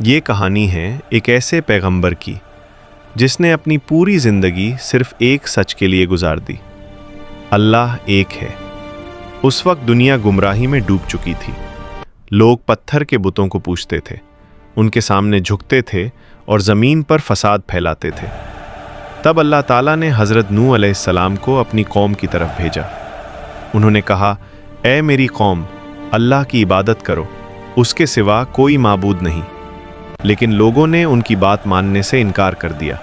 یہ کہانی ہے ایک ایسے پیغمبر کی جس نے اپنی پوری زندگی صرف ایک سچ کے لیے گزار دی۔ اللہ ایک ہے۔ اس وقت دنیا گمراہی میں ڈوب چکی تھی۔ لوگ پتھر کے بتوں کو پوجتے تھے، ان کے سامنے جھکتے تھے اور زمین پر فساد پھیلاتے تھے۔ تب اللہ تعالیٰ نے حضرت نوح علیہ السلام کو اپنی قوم کی طرف بھیجا۔ انہوں نے کہا، اے میری قوم، اللہ کی عبادت کرو، اس کے سوا کوئی معبود نہیں۔ لیکن لوگوں نے ان کی بات ماننے سے انکار کر دیا۔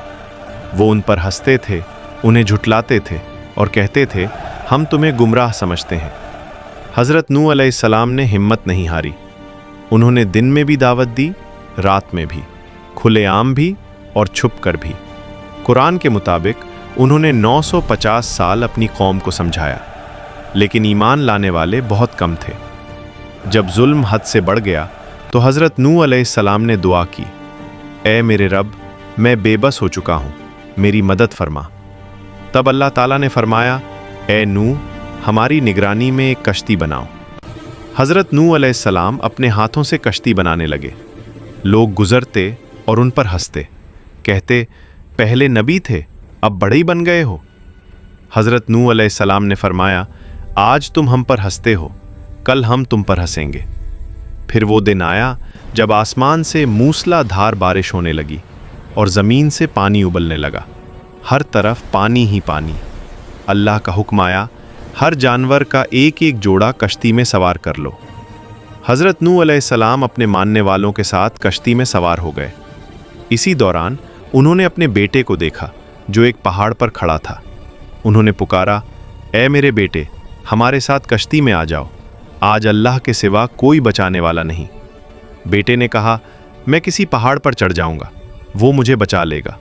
وہ ان پر ہنستے تھے، انہیں جھٹلاتے تھے اور کہتے تھے، ہم تمہیں گمراہ سمجھتے ہیں۔ حضرت نوح علیہ السلام نے ہمت نہیں ہاری۔ انہوں نے دن میں بھی دعوت دی، رات میں بھی، کھلے عام بھی اور چھپ کر بھی۔ قرآن کے مطابق انہوں نے 950 سال اپنی قوم کو سمجھایا، لیکن ایمان لانے والے بہت کم تھے۔ جب ظلم حد سے بڑھ گیا تو حضرت نوح علیہ السلام نے دعا کی، اے میرے رب، میں بے بس ہو چکا ہوں، میری مدد فرما۔ تب اللہ تعالیٰ نے فرمایا، اے نوح، ہماری نگرانی میں ایک کشتی بناؤ۔ حضرت نوح علیہ السلام اپنے ہاتھوں سے کشتی بنانے لگے۔ لوگ گزرتے اور ان پر ہنستے، کہتے، پہلے نبی تھے، اب بڑے ہی بن گئے ہو۔ حضرت نوح علیہ السلام نے فرمایا، آج تم ہم پر ہنستے ہو، کل ہم تم پر ہنسیں گے۔ پھر وہ دن آیا جب آسمان سے موسلا دھار بارش ہونے لگی اور زمین سے پانی ابلنے لگا، ہر طرف پانی ہی پانی۔ اللہ کا حکم آیا، ہر جانور کا ایک ایک جوڑا کشتی میں سوار کر لو۔ حضرت نوح علیہ السلام اپنے ماننے والوں کے ساتھ کشتی میں سوار ہو گئے۔ اسی دوران انہوں نے اپنے بیٹے کو دیکھا جو ایک پہاڑ پر کھڑا تھا۔ انہوں نے پکارا، اے میرے بیٹے، ہمارے ساتھ کشتی میں آ جاؤ، آج اللہ کے سوا کوئی بچانے والا نہیں۔ بیٹے نے کہا، میں کسی پہاڑ پر چڑھ جاؤں گا، وہ مجھے بچا لے گا۔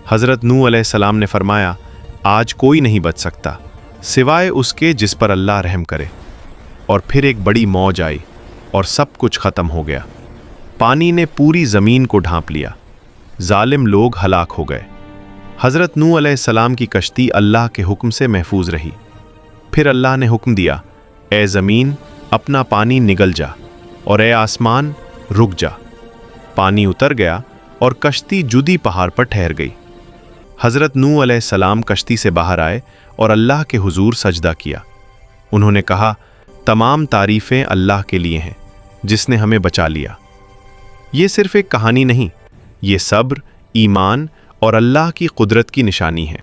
حضرت نوح علیہ السلام نے فرمایا، آج کوئی نہیں بچ سکتا سوائے اس کے جس پر اللہ رحم کرے۔ اور پھر ایک بڑی موج آئی اور سب کچھ ختم ہو گیا۔ پانی نے پوری زمین کو ڈھانپ لیا، ظالم لوگ ہلاک ہو گئے۔ حضرت نوح علیہ السلام کی کشتی اللہ کے حکم سے محفوظ رہی۔ پھر اللہ نے حکم دیا، اے زمین، اپنا پانی نگل جا، اور اے آسمان، رک جا۔ پانی اتر گیا اور کشتی جدی پہاڑ پر ٹھہر گئی۔ حضرت نوح علیہ السلام کشتی سے باہر آئے اور اللہ کے حضور سجدہ کیا۔ انہوں نے کہا، تمام تعریفیں اللہ کے لیے ہیں جس نے ہمیں بچا لیا۔ یہ صرف ایک کہانی نہیں، یہ صبر، ایمان اور اللہ کی قدرت کی نشانی ہے۔